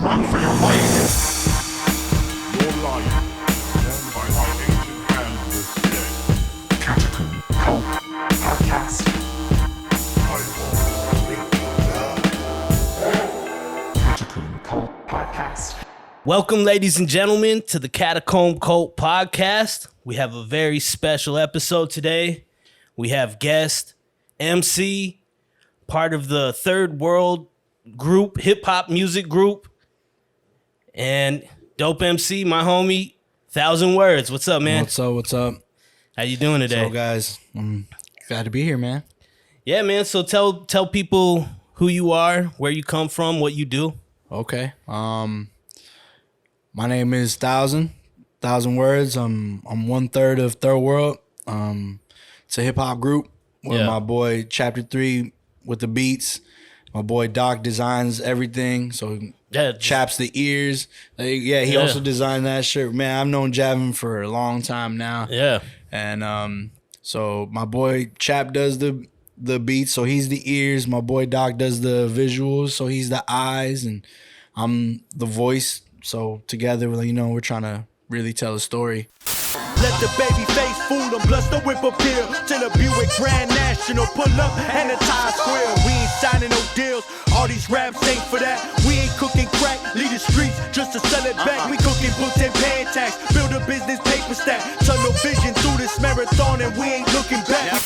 Run for your life. Your life, owned by my ancient ancestors. Catacomb Cult Podcast. Catacomb Cult Podcast. Welcome, ladies and gentlemen, to the Catacomb Cult Podcast. We have a very special episode today. We have guest MC, part of the Third World group, hip-hop music group, and dope MC, my homie, 1,000 Words. What's up, man? What's up? How you doing today? So, guys, I'm glad to be here, man. Yeah, man. So tell people who you are, where you come from, what you do. Okay. My name is 1,000 Words. I'm 1/3 of Third World. It's a hip hop group with my boy Chapter 3 with the beats. My boy Doc designs everything. So chaps the ears. He also designed that shirt. Man, I've known Javin for a long time now. Yeah. And so my boy Chap does the beats, so he's the ears. My boy Doc does the visuals, so he's the eyes, and I'm the voice. So together, we're trying to really tell a story. Let the baby face fool them, plus the whip appeal. To the Buick Grand National, pull up and the Times Square. We ain't signing no deals, all these raps ain't for that. We ain't cooking crack, leave the streets just to sell it back. We cooking books and paying tax, build a business paper stack. Tunnel vision through this marathon and we ain't looking back.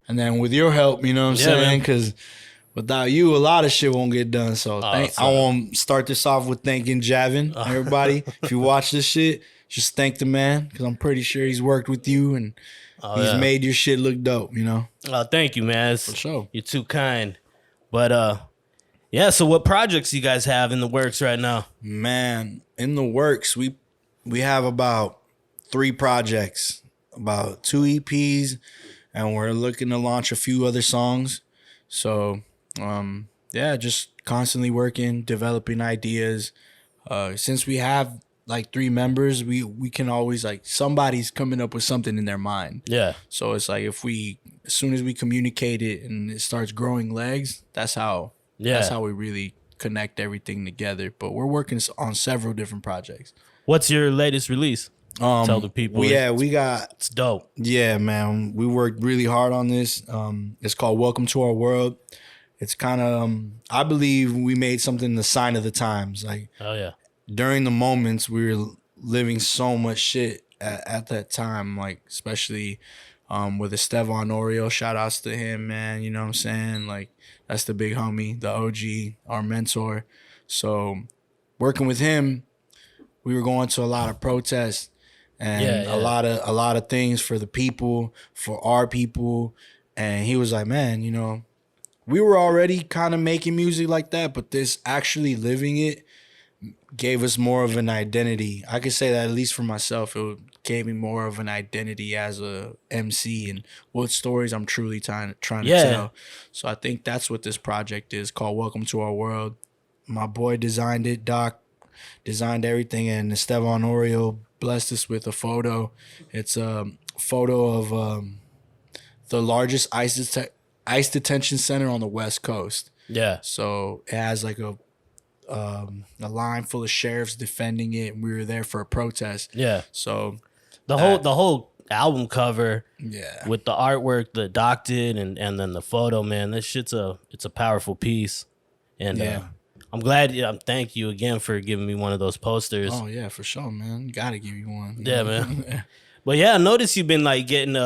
And then with your help, you know what I'm saying? Because without you, a lot of shit won't get done. So I want to start this off with thanking Javin, everybody. If you watch this shit, just thank the man, because I'm pretty sure he's worked with you and he's made your shit look dope, Thank you, man. For sure. You're too kind. But so what projects you guys have in the works right now? Man, in the works, we have about 3 projects, about 2 EPs, and we're looking to launch a few other songs. So, just constantly working, developing ideas. Since we have 3 members, we can always somebody's coming up with something in their mind. Yeah. So it's as soon as we communicate it and it starts growing legs, that's how we really connect everything together. But we're working on several different projects. What's your latest release? Tell the people. It's dope. Yeah, man. We worked really hard on this. It's called Welcome to Our World. It's kind of, I believe we made something the sign of the times. During the moments, we were living so much shit at that time, especially with Estevan Oriol. Shout outs to him, man. You know what I'm saying? That's the big homie, the OG, our mentor. So working with him, we were going to a lot of protests and a lot of things for the people, for our people. And he was like, man, we were already kind of making music like that, but this actually living it gave us more of an identity. I could say that, at least for myself, it gave me more of an identity as a MC and what stories I'm truly trying to tell. So I think that's what this project is, called Welcome to Our World. My boy designed it. Doc designed everything, and Estevan Oriol blessed us with a photo. It's a photo of the largest ICE detention center on the West Coast. Yeah. So it has a line full of sheriffs defending it, and we were there for a protest. Yeah. So the whole album cover, with the artwork that Doc did, and then the photo, man, this shit's it's a powerful piece. And I'm glad. Thank you again for giving me one of those posters. Oh yeah, for sure, man. Gotta give you one. Yeah, man. But I noticed you've been getting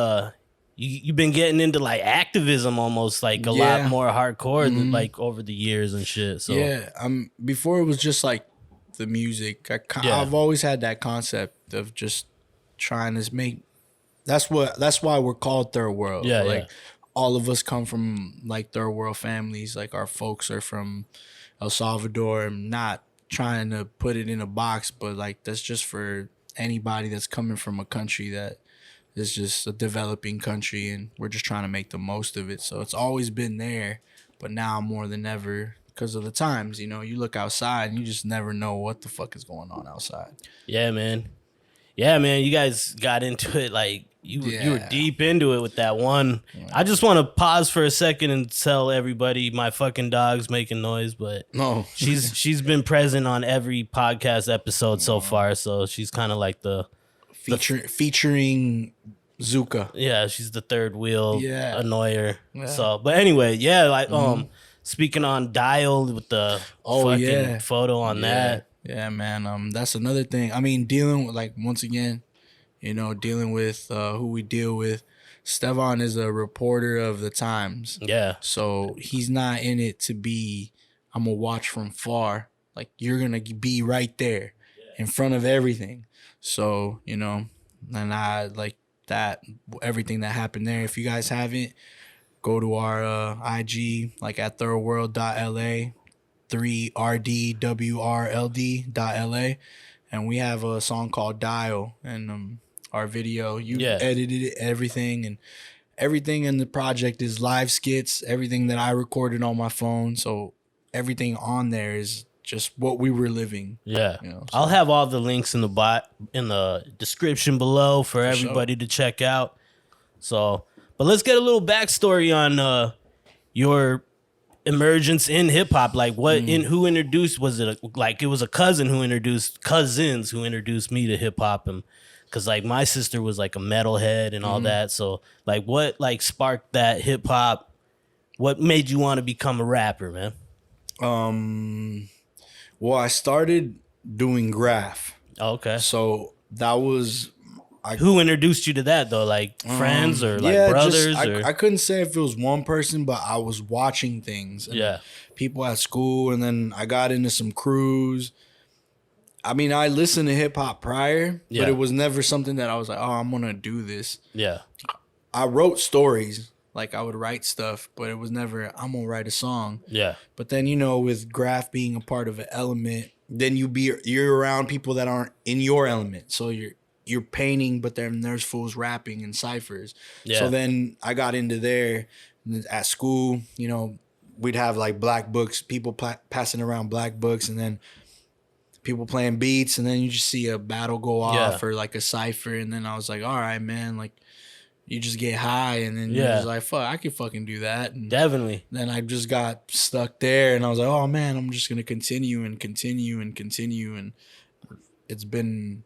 you've been getting into activism almost a lot more hardcore than over the years and shit. So before it was just the music. I've always had that concept of just trying to make. That's why we're called Third World. All of us come from third world families. Our folks are from El Salvador. I'm not trying to put it in a box, but that's just for anybody that's coming from a country that is just a developing country, and we're just trying to make the most of it. So it's always been there, but now more than ever, because of the times, you look outside and you just never know what the fuck is going on outside. Yeah, man. You guys got into it you were deep into it with that one. I just want to pause for a second and tell everybody my fucking dog's making noise, but No, she's been present on every podcast episode so far, so she's kind of like the featuring Zuka. Yeah, she's the third wheel annoyer. Yeah. So, but anyway, speaking on Dial with the photo on that. Yeah, man. That's another thing. I mean, dealing with, like, once again, dealing with who we deal with. Stevan is a reporter of the Times. Yeah. So he's not in it to be, I'm going to watch from far. Like, you're going to be right there in front of everything. So, and I like that, everything that happened there. If you guys haven't, go to our IG, like at thoroughworld.la, 3rdwrld.la, and we have a song called Dial, and our video, edited it, everything in the project is live skits, everything that I recorded on my phone, so everything on there is just what we were living. Yeah. So. I'll have all the links in the description below for everybody to check out. So, but let's get a little backstory on your emergence in hip hop. Like who introduced, was it like it was a cousins who introduced me to hip hop, and cause like my sister was like a metalhead and all that. So like what like sparked that hip hop? What made you want to become a rapper, man? Well, I started doing graph. Okay. So that was... Who introduced you to that, though? Like friends or like brothers? I couldn't say if it was one person, but I was watching things. And people at school, and then I got into some crews. I mean, I listened to hip-hop prior, but it was never something that I was like, oh, I'm going to do this. Yeah. I wrote stories. Like, I would write stuff, but it was never, I'm going to write a song. Yeah. But then, with graph being a part of an element, then you're around people that aren't in your element. So you're painting, but then there's fools rapping and ciphers. Yeah. So then I got into there at school. We'd have like black books, people passing around black books, and then people playing beats, and then you just see a battle go off or like a cipher, and then I was like, all right, man, like you just get high, and then you're just like, fuck, I could fucking do that. And definitely. Then I just got stuck there, and I was like, oh man, I'm just gonna continue, and it's been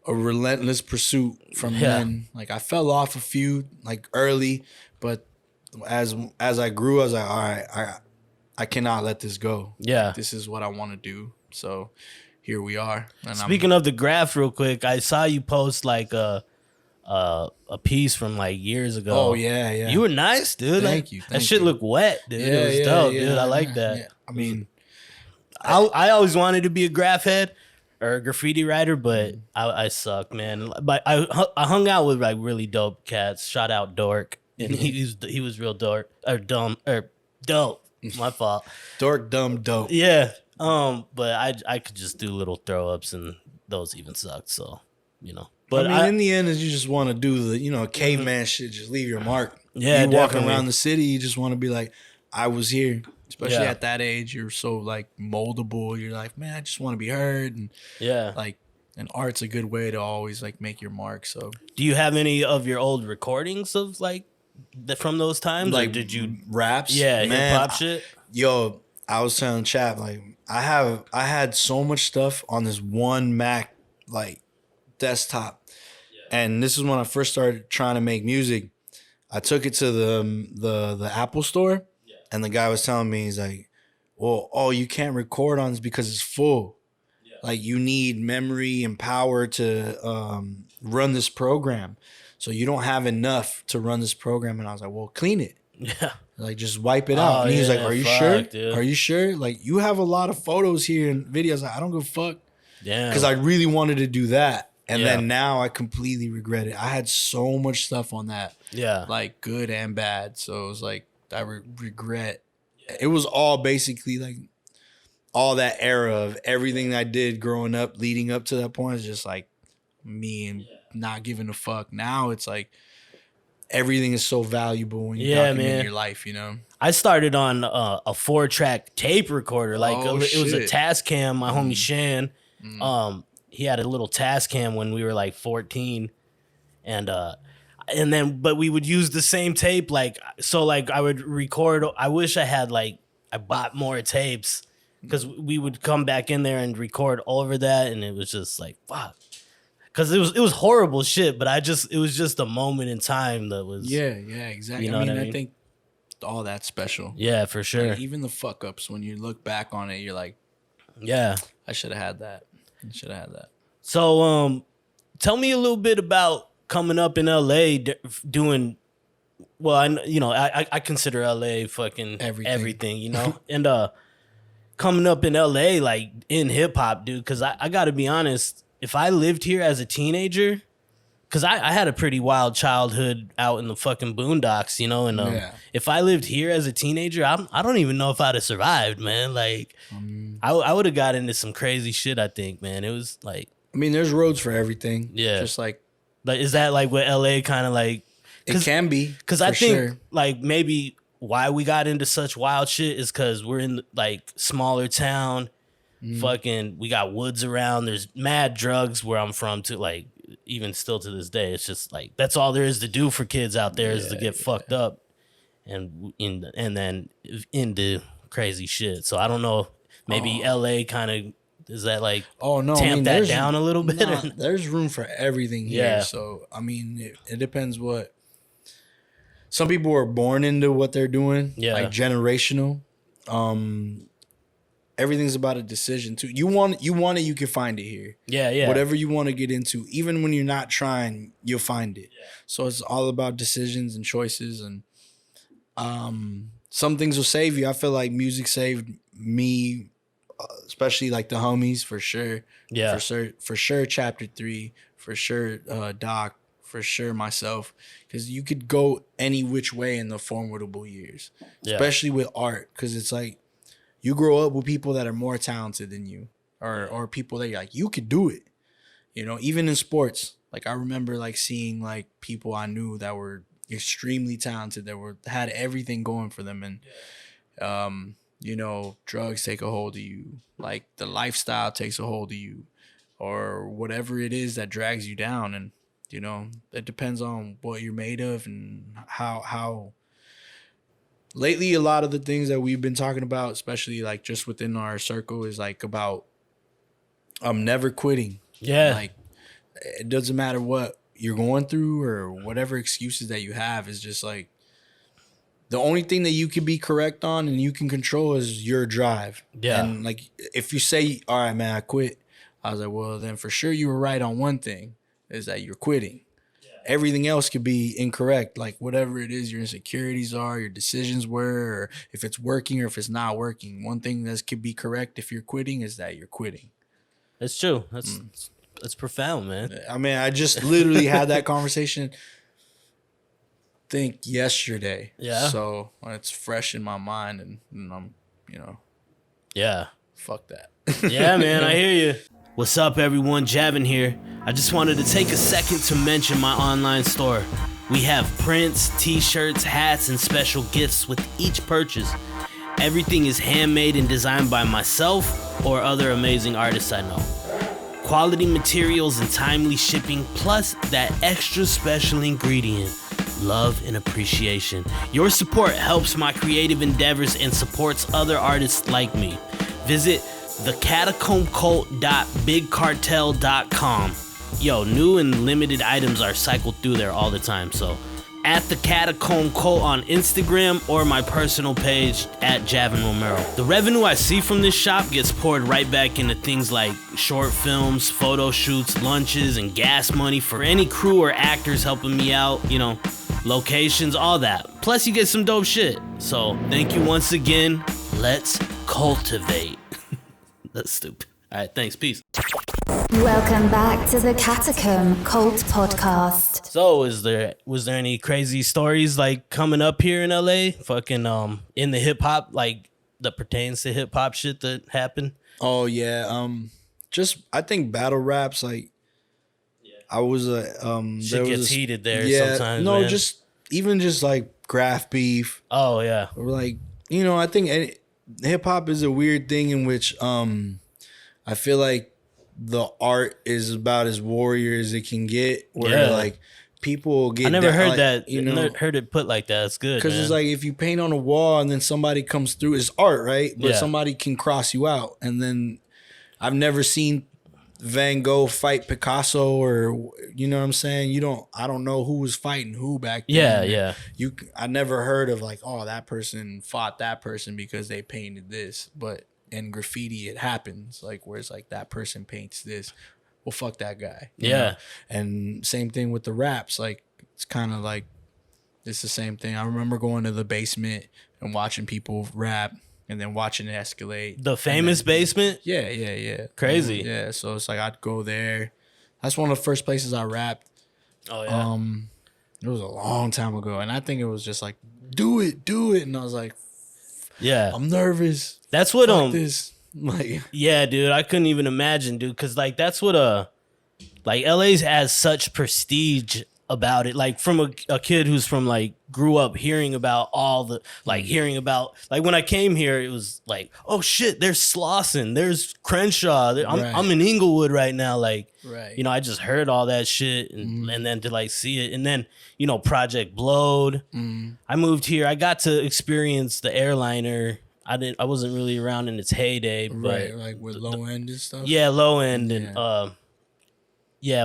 a relentless pursuit from then. Like I fell off a few like early, but as I grew, I was like, all right, I cannot let this go. Yeah, like, this is what I want to do. So here we are. And speaking of the graph, real quick, I saw you post like a piece from like years ago. Oh yeah. You were nice, dude. Thank you. That shit looked wet, dude. Yeah, it was dope, dude. I like that. Yeah. I mean, I always wanted to be a graph head or a graffiti writer, but I suck, man. But I hung out with like really dope cats. Shout out Dork, and he was real dork or dumb or dope. My fault. Dork, dumb, dope. Yeah. But I could just do little throw ups, and those even sucked. So But I mean, in the end, is you just want to do the caveman shit. Just leave your mark. Yeah, you walking around the city, you just want to be like, I was here. Especially at that age, you're so like moldable. You're like, man, I just want to be heard, and and art's a good way to always like make your mark. So, do you have any of your old recordings of like from those times? Like, or did you raps? Yeah, hip hop shit. Yo, I was telling Chap, like I had so much stuff on this one Mac like desktop, and this is when I first started trying to make music. I took it to the Apple store. And the guy was telling me, he's like, well, you can't record on this because it's full. Yeah. Like, you need memory and power to run this program. So you don't have enough to run this program. And I was like, well, clean it. Yeah. Like, just wipe it out. And he was like, are you sure? Dude. Are you sure? Like, you have a lot of photos here and videos. Like, I don't give a fuck. Yeah. Because I really wanted to do that. And then now I completely regret it. I had so much stuff on that. Yeah. Like, good and bad. So it was like, I regret. It was all basically like all that era of everything I did growing up, leading up to that point, is just like me and not giving a fuck. Now it's like everything is so valuable when you document your life, I started on a 4-track tape recorder. Like it was a Tascam. My homie Shan, he had a little Tascam when we were like 14, and and then but we would use the same tape, like, so like I would record. I wish I had like I bought more tapes because we would come back in there and record over that, and it was just like fuck. Cause it was horrible shit, but it was just a moment in time that was exactly. You know I mean, what I mean? I think all that's special. Yeah, for sure. Like, even the fuck ups, when you look back on it, you're like, yeah, I should have had that. So tell me a little bit about coming up in LA doing. Well, I consider LA fucking everything, you know, and coming up in LA like in hip hop, dude. Cause I gotta be honest. If I lived here as a teenager, because I had a pretty wild childhood out in the fucking boondocks, you know, and if I lived here as a teenager, I don't even know if I'd have survived, man. Like, I would have got into some crazy shit, I think, man. It was like... I mean, there's roads for everything. Yeah. Just like... Is that like what LA kind of like... It can be, because I think, like, maybe why we got into such wild shit is because we're in, like, smaller town... Fucking, we got woods around. There's mad drugs where I'm from too. Like, even still to this day, it's just like that's all there is to do for kids out there is to get fucked up, and then into crazy shit. So I don't know. Maybe LA kind of is that like tamp that down a little bit. There's room for everything here. Yeah. So I mean, it depends what. Some people are born into what they're doing. Yeah. Like generational. Everything's about a decision too. You want it, you can find it here. Yeah. Whatever you want to get into, even when you're not trying, you'll find it. Yeah. So it's all about decisions and choices, and some things will save you. I feel like music saved me, especially like the homies for sure. Yeah. For sure, Chapter 3, for sure, Doc, for sure, myself, because you could go any which way in the formidable years, especially with art, because it's like. You grow up with people that are more talented than you, or people that you're like, you could do it. You know, even in sports. Like I remember like seeing like people I knew that were extremely talented, that had everything going for them, and you know, drugs take a hold of you, like the lifestyle takes a hold of you, or whatever it is that drags you down, and you know, it depends on what you're made of and how. Lately, a lot of the things that we've been talking about, especially like just within our circle, is like about never quitting. Yeah. Like it doesn't matter what you're going through or whatever excuses that you have, is just like the only thing that you can be correct on and you can control is your drive. Yeah. And like if you say, all right, man, I quit, I was like, well, then for sure you were right on one thing, is that you're quitting. Everything else could be incorrect, like whatever it is your insecurities are, your decisions were, or if it's working or if it's not working. One thing that could be correct if you're quitting is that you're quitting. That's true. That's profound, man. I mean, I just literally had that conversation, think yesterday. Yeah. So it's fresh in my mind, and I'm, you know. Yeah. Fuck that. Yeah, man, I hear you. What's up, everyone? Javin here. I just wanted to take a second to mention my online store. We have prints, t-shirts, hats, and special gifts with each purchase. Everything is handmade and designed by myself or other amazing artists I know. Quality materials and timely shipping, plus that extra special ingredient, love and appreciation. Your support helps my creative endeavors and supports other artists like me. Visit thecatacombcult.bigcartel.com. Yo, new and limited items are cycled through there all the time, so at the Catacomb Cult on Instagram or my personal page at Javin Romero. The revenue I see from this shop gets poured right back into things like short films, photo shoots, lunches, and gas money for any crew or actors helping me out, you know, locations, all that. Plus you get some dope shit. So thank you once again. Let's cultivate. That's stupid. All right, thanks. Peace. Welcome back to the Catacomb Cult Podcast. So, was there any crazy stories like coming up here in LA? Fucking in the hip hop, like that pertains to hip hop shit that happened? Oh yeah. Just I think battle raps, like I was shit gets heated there sometimes. No, man. just like graph beef. Oh yeah. Or like, you know, I think hip hop is a weird thing in which I feel like the art is about as warrior as it can get, where like people get. I never heard like, that. You know, Never heard it put like that. That's good. Because it's like if you paint on a wall and then somebody comes through, it's art, right? But Yeah. somebody can cross you out, and then I've never seen Van Gogh fight Picasso, or you know what I'm saying. I don't know who was fighting who back then. Yeah. I never heard of like, oh, that person fought that person because they painted this, but in graffiti it happens like where it's like that person paints this. Well, fuck that guy. you Yeah. know? And same thing with the raps. Like it's kind of like it's the same thing. I remember going to the basement and watching people rap, and then watching it escalate. The famous basement. Yeah. Crazy. Yeah. So it's like I'd go there. That's one of the first places I rapped. Oh yeah. It was a long time ago, and I think it was just like, do it, and I was like, Yeah. I'm nervous. That's what Fuck this. Like, yeah, dude, I couldn't even imagine, dude, because like that's what like LA's has such prestige about it. Like from a kid who's from like grew up hearing about all the hearing about like when I came here, it was like, oh shit, there's Slauson, there's Crenshaw, I'm in Inglewood right now, like right. you know, I just heard all that shit and then to like see it, and then you know Project Blowed. I moved here, I got to experience the Airliner. I wasn't really around in its heyday, but Right, like with low end and stuff. yeah, low end and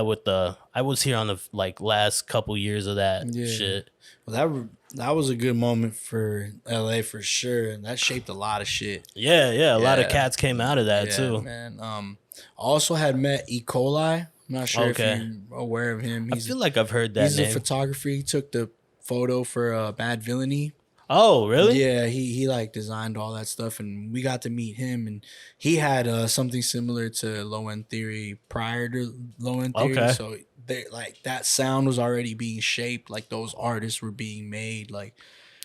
with the I was here on the like last couple years of that shit. Well, that was a good moment for LA for sure, and that shaped a lot of shit. Yeah, a lot of cats came out of that too. Man. I also had met E. coli. I'm not sure if you're aware of him. I feel like I've heard that he's name. a photographer. He took the photo for Bad Villainy. Oh, really? Yeah, he like designed all that stuff, and we got to meet him, and he had something similar to Low End Theory prior to Low End Theory. Okay. So they like that sound was already being shaped, like those artists were being made. Like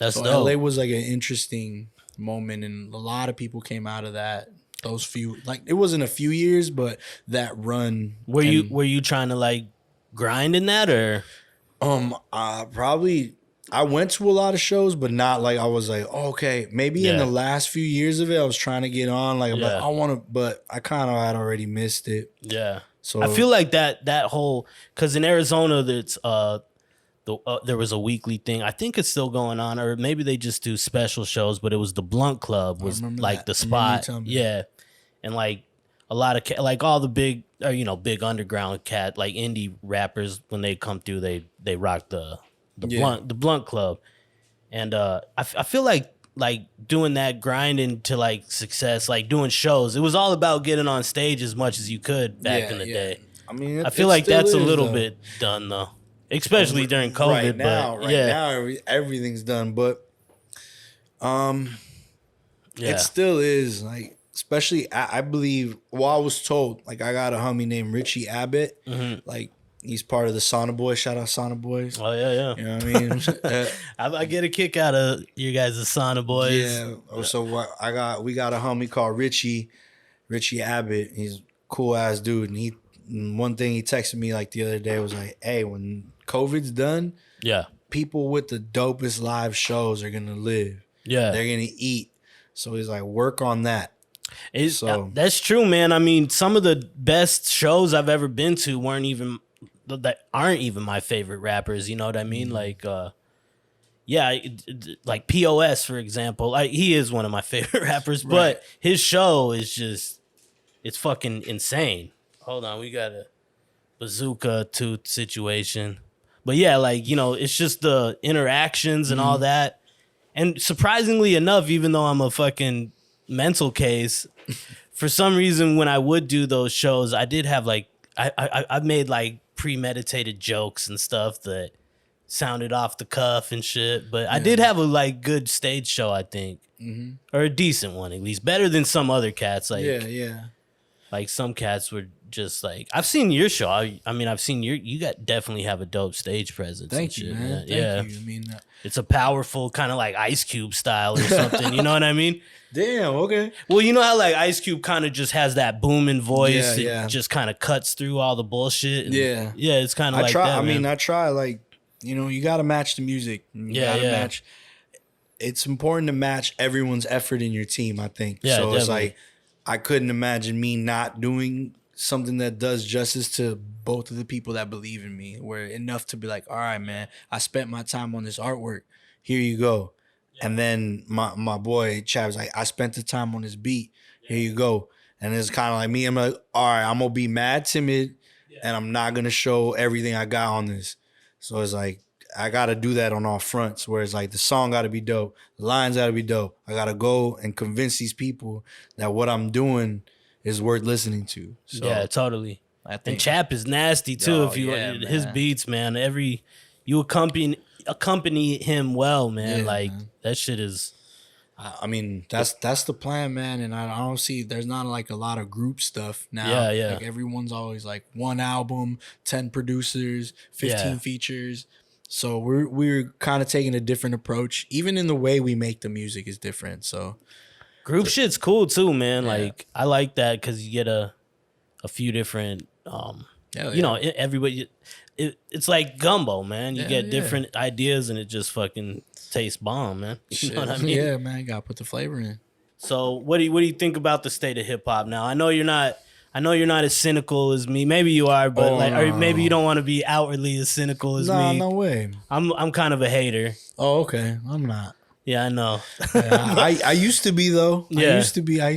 That's so dope. LA was like an interesting moment, and a lot of people came out of that. Those few, like it wasn't a few years, but that run. Were you trying to like grind in that or? Probably. I went to a lot of shows, but not like I was like, oh, okay, maybe in the last few years of it, I was trying to get on. Like, I'm like, I want to, but I kind of had already missed it. Yeah. So I feel like that whole, because in Arizona, that's there was a weekly thing. I think it's still going on, or maybe they just do special shows. But it was the Blunt Club was like the spot. Yeah, and like a lot of like all the big, or big underground cat like indie rappers when they come through, they rock the Blunt Club, and I feel like doing that grinding to like success, like doing shows. It was all about getting on stage as much as you could back in the day. I mean, I feel like that's a little bit done though, especially during COVID. Now, everything's done, but it still is like, especially I believe. Well, I was told like I got a homie named Richie Abbott, like. He's part of the Sauna Boys. Shout out Sauna Boys. Oh, yeah. You know what I mean? I get a kick out of you guys, the Sauna Boys. Yeah. So we got a homie called Richie Abbott. He's a cool ass dude. And one thing he texted me like the other day was like, hey, when COVID's done, people with the dopest live shows are going to live. Yeah. They're going to eat. So he's like, work on that. That's true, man. I mean, some of the best shows I've ever been to that aren't even my favorite rappers, you know what I mean? Like like POS, for example. He is one of my favorite rappers, but his show is just, it's fucking insane. Hold on, we got a bazooka tooth situation. But yeah, like, it's just the interactions and all that. And surprisingly enough, even though I'm a fucking mental case, for some reason when I would do those shows, I did have like, I made like premeditated jokes and stuff that sounded off the cuff and shit, but I did have a like good stage show, I think, or a decent one at least, better than some other cats. Like like some cats were just like, I've seen your show. I mean, I've seen you definitely have a dope stage presence. Thank you, man. Thank you. I mean, it's a powerful kind of like Ice Cube style or something. You know what I mean? Damn. Okay. Well, you know how like Ice Cube kind of just has that booming voice. It just kind of cuts through all the bullshit. And yeah. It's kind of like that. I try like, you got to match the music. You gotta match. It's important to match everyone's effort in your team, I think. Yeah, so definitely. It's like, I couldn't imagine me not doing something that does justice to both of the people that believe in me, where enough to be like, all right, man, I spent my time on this artwork. Here you go. And then my boy Chav's like, I spent the time on this beat. Here you go. And it's kind of like me. I'm like, all right, I'm going to be mad timid and I'm not going to show everything I got on this. So it's like, I got to do that on all fronts, where it's like the song got to be dope. The lines got to be dope. I got to go and convince these people that what I'm doing is worth listening to. So, yeah, totally. I think, and Chap is nasty too. Oh, if you yeah, his man. beats, man, you accompany him well, man. Yeah, like man. that shit is. I mean, that's the plan, man. And I don't see, there's not like a lot of group stuff now. Yeah, yeah. Like everyone's always like one album, 10 producers, 15 features. So we're kind of taking a different approach. Even in the way we make the music is different. So Group shit's cool too, man. Yeah. Like I like that because you get a few different, Hell you know, everybody. It's like gumbo, man. You Yeah, get yeah. different ideas and it just fucking tastes bomb, man. You know what I mean? Yeah, man, you gotta put the flavor in. So what do you think about the state of hip hop now? I know you're not as cynical as me. Maybe you are, but or maybe you don't want to be outwardly as cynical as me. No way. I'm kind of a hater. Oh, okay. I'm not. Yeah, I know. Yeah, I used to be though. Yeah. I used to believe I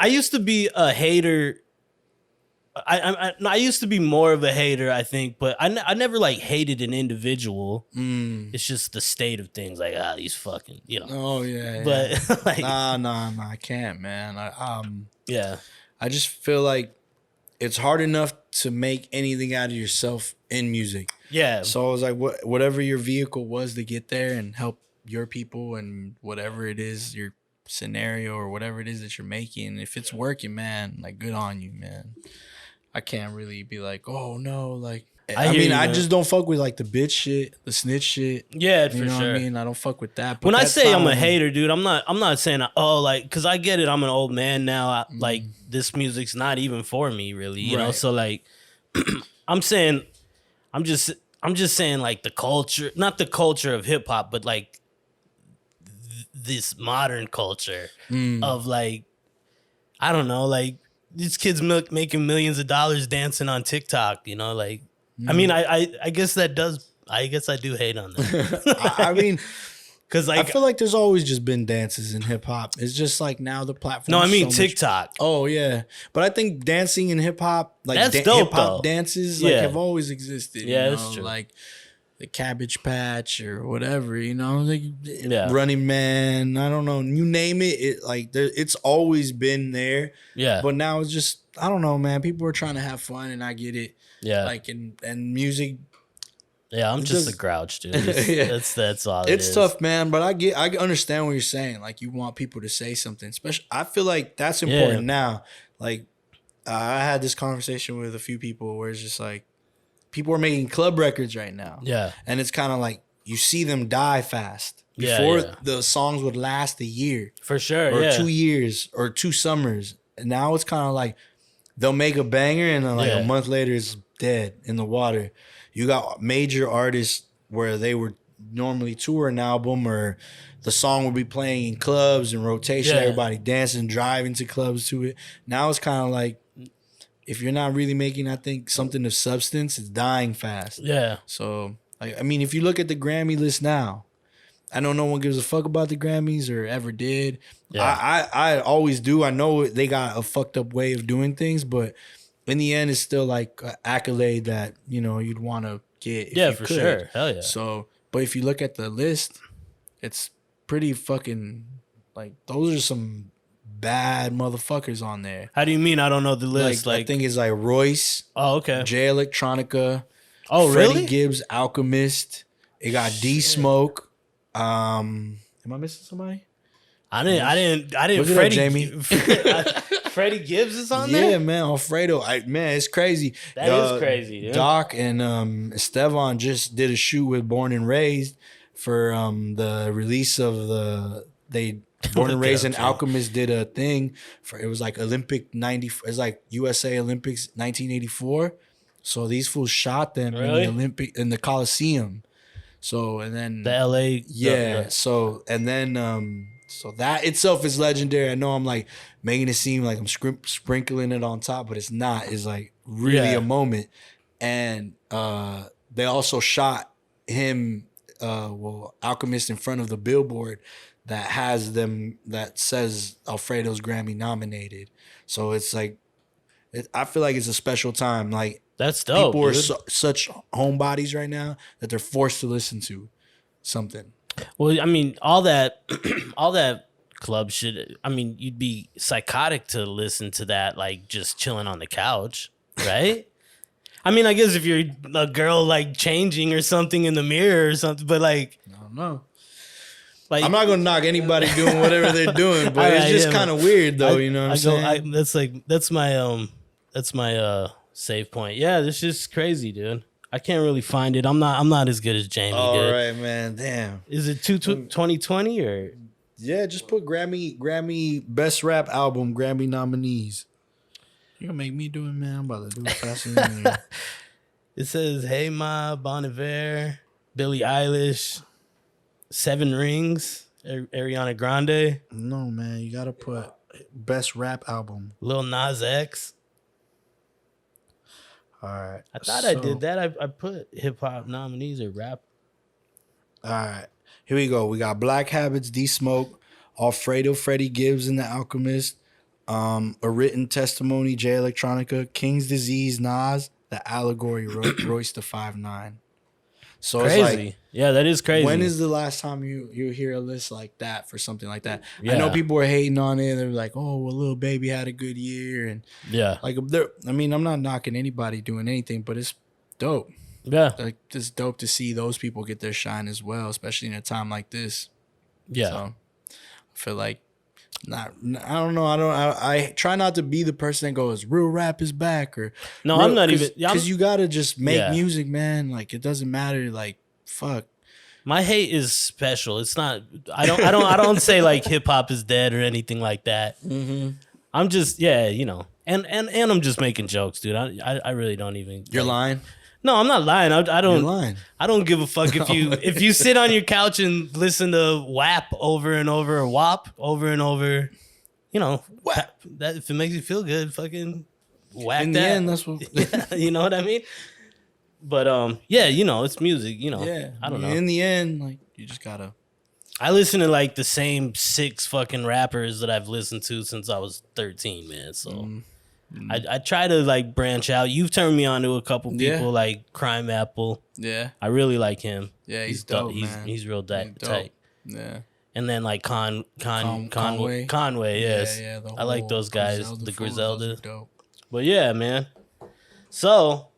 used to be a hater. I used to be more of a hater, I think, but I never like hated an individual. It's just the state of things, like these fucking, you know. Oh yeah. But like, nah, I can't, man. yeah, I just feel like it's hard enough to make anything out of yourself in music. yeah. So I was like, whatever your vehicle was to get there and help your people and whatever it is, your scenario or whatever it is that you're making, if it's working, man, like good on you, man. I can't really be like, oh no, like I hear mean, you, I man. just don't fuck with like the bitch shit, the snitch shit. Yeah, You for know sure. what I mean? I don't fuck with that. But When I that's say I'm a fine. hater, dude, I'm not saying like, because I get it. I'm an old man now. Like this music's not even for me, really. You know, Right. so like, I'm just saying like the culture, not the culture of hip hop, but like this modern culture of like, I don't know, like these kids making millions of dollars dancing on TikTok. You know, like, I mean, I guess that does. I guess I do hate on that. I mean, Because I like, feel like there's always just been dances in hip hop. It's just like now the platform. no, I mean so much- TikTok. Oh yeah, but I think dancing in hip hop, like That's dope, hip hop though. dances, like Yeah. have always existed. Yeah, you that's know, true. Like the Cabbage Patch or whatever, you know, like Yeah. Running Man. I don't know, you name it. It like it's always been there. Yeah, But now it's just I don't know, man. People are trying to have fun, and I get it. yeah, Like and music. yeah. I'm just a just- grouch, dude. Yeah. That's all. It's tough, man, but I understand what you're saying. Like you want people to say something, especially. I feel like that's important now. Like I had this conversation with a few people where it's just like people are making club records right now. Yeah, And it's kind of like you see them die fast. Yeah, Before yeah. the songs would last a year for sure. or yeah, 2 years or 2 summers. And now it's kind of like they'll make a banger and then like Yeah. a month later it's dead in the water. You got major artists where they would normally tour an album or the song would be playing in clubs and rotation, Yeah. everybody dancing, driving to clubs to it. Now it's kind of like if you're not really making, I think, something of substance, it's dying fast. yeah, So, I mean, if you look at the Grammy list now, I know no one gives a fuck about the Grammys or ever did. Yeah. I always do. I know they got a fucked up way of doing things, but in the end, it's still like an accolade that, you know, you'd want to get if yeah, you for could. sure. Hell yeah. So, but if you look at the list, it's pretty fucking, like, those are some bad motherfuckers on there. How do you mean? I don't know the list. I think it's like Royce, oh, okay. Jay Electronica, Oh, Freddie really? Gibbs, Alchemist. It got D Smoke. Am I missing somebody? I didn't. Look it up, Freddie, Jamie. Freddie Gibbs is on Yeah, there. man, Alfredo. Man, it's crazy. That is crazy, dude. Doc and Estevan just did a shoot with Born and Raised for the release of Born and Look it Raised up, and Jamie. Alchemist did a thing for it was like Olympic 90. It's like USA Olympics 1984. So these fools shot them Really? in the Coliseum. So and then The L.A. yeah. So and then So that itself is legendary. I know I'm like making it seem like I'm sprinkling it on top, but it's not. It's like really a moment. And they also shot him, Alchemist, in front of the billboard that has them, that says Alfredo's Grammy nominated. So it's like, I feel like it's a special time. Like, that's dope. People are dude. such homebodies right now that they're forced to listen to something. Well, I mean, all that club shit. I mean, you'd be psychotic to listen to that, like just chilling on the couch, right? I mean, I guess if you're a girl like changing or something in the mirror or something, but like, I don't know. Like, I'm not gonna knock anybody doing whatever they're doing, but it's just kind of weird though. You know what I'm saying? That's my save point. Yeah, this is crazy, dude. I can't really find it. I'm not as good as Jamie. All right, man. Damn. Is it 2020 or? Yeah, just put Grammy Best Rap Album Grammy nominees. You're gonna make me do it, man. I'm about to do it faster than you. It says Hey Ma, Bon Iver, Billie Eilish, Seven Rings, Ariana Grande. No, man, you gotta put Best Rap Album. Lil Nas X. All right. I thought I did that. I put hip hop nominees or rap. All right. Here we go. We got Black Habits, D Smoke, Alfredo, Freddie Gibbs and the Alchemist, A Written Testimony, Jay Electronica, King's Disease, Nas, The Allegory, Royce the 5'9". So crazy. It's like, yeah, that is crazy. When is the last time you hear a list like that for something like that? Yeah. I know people are hating on it. They're like, "Oh, well, Lil Baby had a good year," and like, I mean, I'm not knocking anybody doing anything, but it's dope. Yeah, like it's dope to see those people get their shine as well, especially in a time like this. Yeah, so I feel like I don't know. I try not to be the person that goes, "Real rap is back," or no, I'm not even, because you gotta just make music, man. Like, it doesn't matter. Like, fuck. My hate is special. It's not. I don't say like hip hop is dead or anything like that. Mm-hmm. I'm just and I'm just making jokes, dude. I really don't even. You're lying. No, I'm not lying. I don't. You're lying. I don't give a fuck if you sit on your couch and listen to WAP over and over, or WAP over and over. You know, WAP. That if it makes you feel good, fucking whack in that. the end, that's what. Yeah, you know what I mean? But it's music. I don't know. In the end, like, you just gotta. I listen to like the same 6 fucking rappers that I've listened to since I was 13, man. So. I try to like branch out. You've turned me on to a couple people like Crime Apple. Yeah, I really like him. Yeah, he's dope, man. He's real tight. Yeah, and then like Conway. Yes, yeah. I like those guys. The Griselda. Dope. But yeah, man. So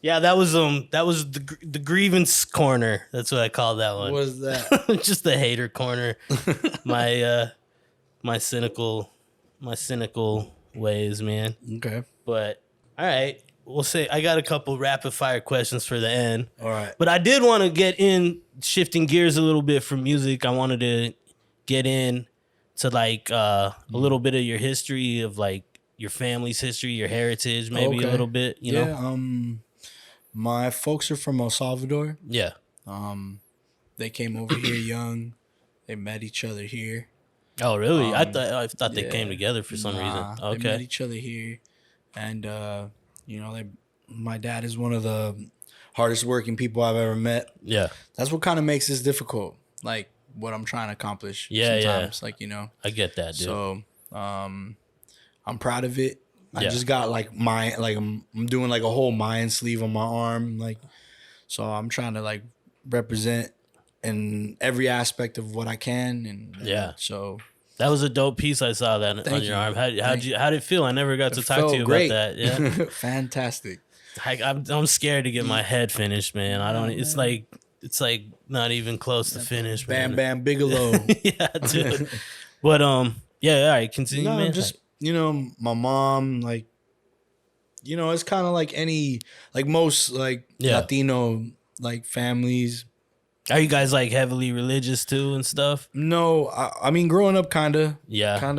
yeah, that was the grievance corner. That's what I call that one. What is that? Just the hater corner. my cynical ways, man. Okay. But all right, we'll say I got a couple rapid fire questions for the end. All right. But I did want to get in, shifting gears a little bit from music. I wanted to get in to like a little bit of your history, of like your family's history, your heritage, maybe a little bit, you know? My folks are from El Salvador. Yeah. They came over here young. They met each other here. Oh, really? I thought they came together for some reason. Okay. They met each other here. And, my dad is one of the hardest working people I've ever met. Yeah. That's what kind of makes this difficult. Like, what I'm trying to accomplish. Yeah, sometimes. Like, I get that, dude. So, I'm proud of it. I just got I'm doing like a whole Mayan sleeve on my arm. Like, so I'm trying to like represent in every aspect of what I can, and so that was a dope piece. I saw that on your arm. How did it feel? I never got to talk to you about that. Yeah, fantastic. I'm scared to get my head finished, man. I don't. It's like not even close to finish. Bam Bam Bigelow. Yeah, dude. But all right, continue, man. Just my mom, like, it's kind of like most like Latino like families. Are you guys like heavily religious too and stuff? No, I mean growing up, kind of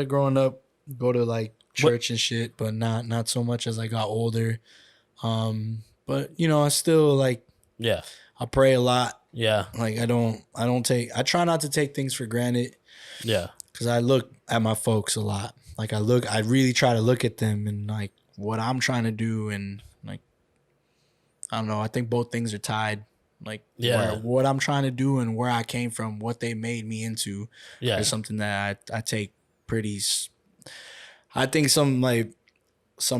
growing up, go to like church and shit, but not so much as I got older. But I still like I pray a lot. Yeah, like I try not to take things for granted. Yeah, because I look at my folks a lot. Like I really try to look at them and like what I'm trying to do, and like I don't know. I think both things are tied. Like what I'm trying to do and where I came from, what they made me into, is something that I take pretty. I think some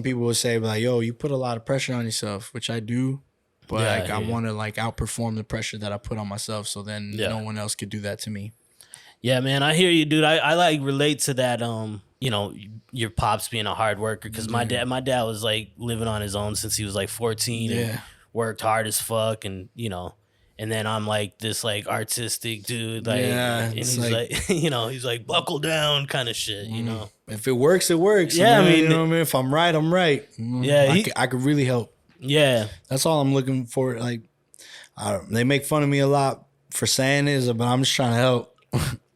people would say like, "Yo, you put a lot of pressure on yourself," which I do, but like I want to like outperform the pressure that I put on myself, so then no one else could do that to me. Yeah, man, I hear you, dude. I like relate to that. You know, your pops being a hard worker, because my dad was like living on his own since he was like 14 and worked hard as fuck, and you know, and then I'm like this like artistic dude, like, and he's like you know, he's like buckle down kind of shit, you know. If it works, it works. Yeah, man. I mean, you know what I mean. If I'm right, I'm right. Yeah, I could really help. Yeah, that's all I'm looking for. Like, they make fun of me a lot for saying this, but I'm just trying to help.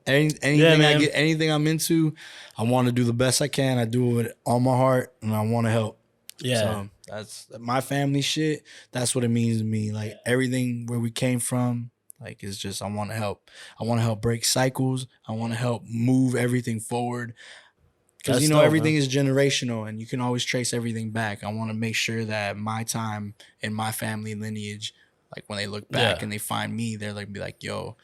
Anything I get, anything I'm into, I want to do the best I can. I do it all my heart, and I want to help. Yeah, so that's my family shit. That's what it means to me. Like everything where we came from, like it's just I want to help. I want to help break cycles. I want to help move everything forward. Because you know everything is generational, and you can always trace everything back. I want to make sure that my time and my family lineage, like when they look back and they find me, they're like be like, yo.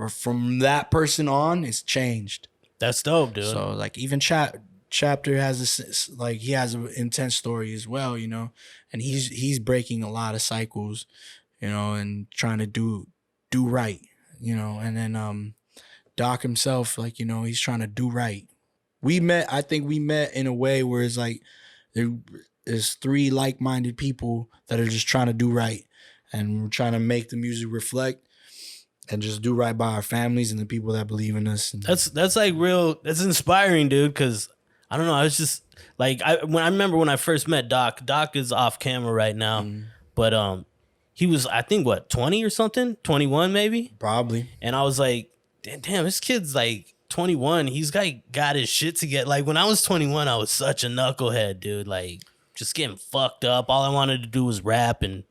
From that person on, it's changed. That's dope, dude. So like even Chapter has this, like he has an intense story as well, you know, and he's breaking a lot of cycles, you know, and trying to do right, you know, and then Doc himself, like, you know, he's trying to do right. I think we met in a way where it's like there's three like-minded people that are just trying to do right, and we're trying to make the music reflect and just do right by our families and the people that believe in us. And that's like real. That's inspiring, dude. Because I don't know. I was just like I remember when I first met Doc. Doc is off camera right now, but he was I think 20 or something, 21 maybe, probably. And I was like, damn, this kid's like 21. He's got his shit together. Like when I was 21, I was such a knucklehead, dude. Like just getting fucked up. All I wanted to do was rap and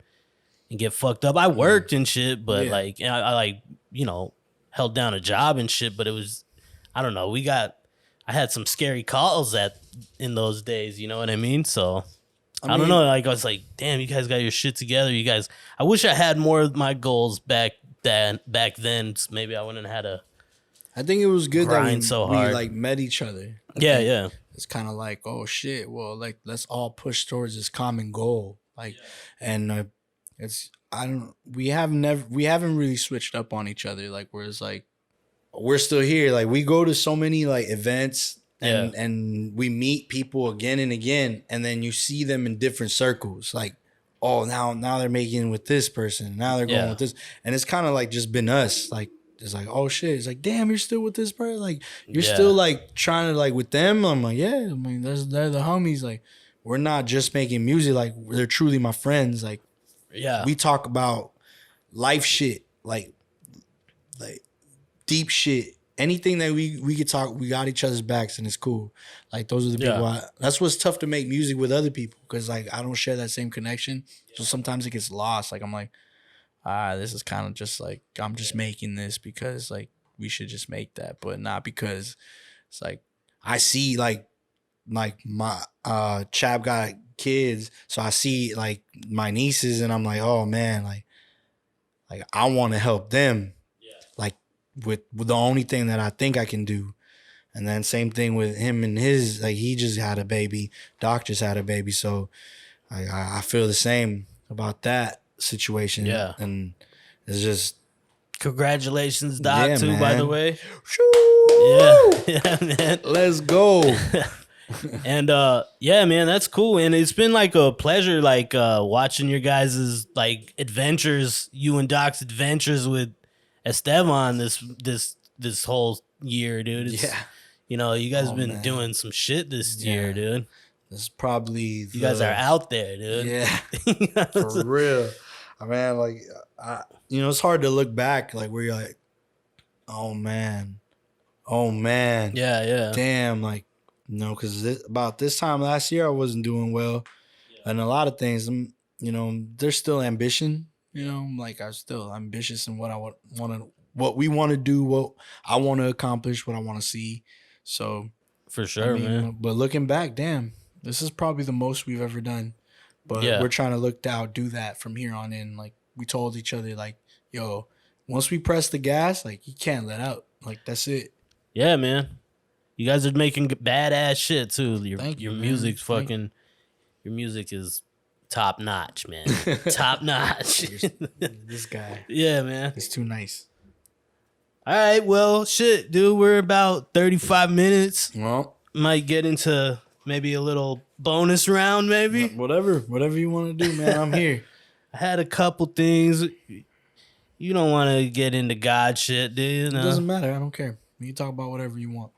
get fucked up. I worked and shit, but like I like, you know, held down a job and shit, but it was, I don't know, I had some scary calls in those days, you know what I mean? So I don't know, like I was like, damn, you guys got your shit together. You guys, I wish I had more of my goals back then. Maybe I wouldn't have had I think it was good that we like met each other. Yeah. It's kind of like, oh shit, well, like let's all push towards this common goal. Like, and we haven't really switched up on each other. Like where it's like we're still here. Like we go to so many like events and we meet people again and again, and then you see them in different circles. Like, oh, now they're making with this person. Now they're going with this, and it's kind of like just been us. Like it's like, oh shit. It's like, damn, you're still with this person. Like you're still like trying to like with them. I'm like, yeah. I mean, they're the homies. Like we're not just making music. Like they're truly my friends. Like. Yeah, we talk about life shit, like deep shit. Anything that we could talk, we got each other's backs, and it's cool. Like those are the people. That's what's tough to make music with other people, because like I don't share that same connection, so sometimes it gets lost. Like I'm like, this is kind of just like I'm just making this because like we should just make that, but not because it's like I see like my Chab got kids, so I see like my nieces and I'm like, oh man, like I want to help them like with the only thing that I think I can do. And then same thing with him and his, like he just had a baby, Doc just had a baby, so I feel the same about that situation. And it's just congratulations, Doc, too, man. By the way. Yeah, man, let's go. And man, that's cool. And it's been like a pleasure like watching your guys' like adventures, you and Doc's adventures with Esteban this whole year, dude. It's, you know, you guys been doing some shit this year, dude. This is probably you guys are out there, dude. Yeah. For real. I mean, like you know, it's hard to look back like where you're like, oh man. Yeah. Damn, like no, because about this time last year, I wasn't doing well. And a lot of things, you know, there's still ambition, you know, like I'm still ambitious in what I want what we want to do, what I want to accomplish, what I want to see. So for sure, man. But looking back, damn, this is probably the most we've ever done. But we're trying to look to outdo that from here on in. Like we told each other, like, yo, once we press the gas, like you can't let out. Like that's it. Yeah, man. You guys are making badass shit too. Your music's fucking. Your music is top notch, man. Top notch. This guy. Yeah, man. It's too nice. All right, well, shit, dude. We're about 35 minutes. Well, might get into maybe a little bonus round, maybe. Whatever you want to do, man. I'm here. I had a couple things. You don't want to get into God shit, do you? No? It doesn't matter. I don't care. You can talk about whatever you want.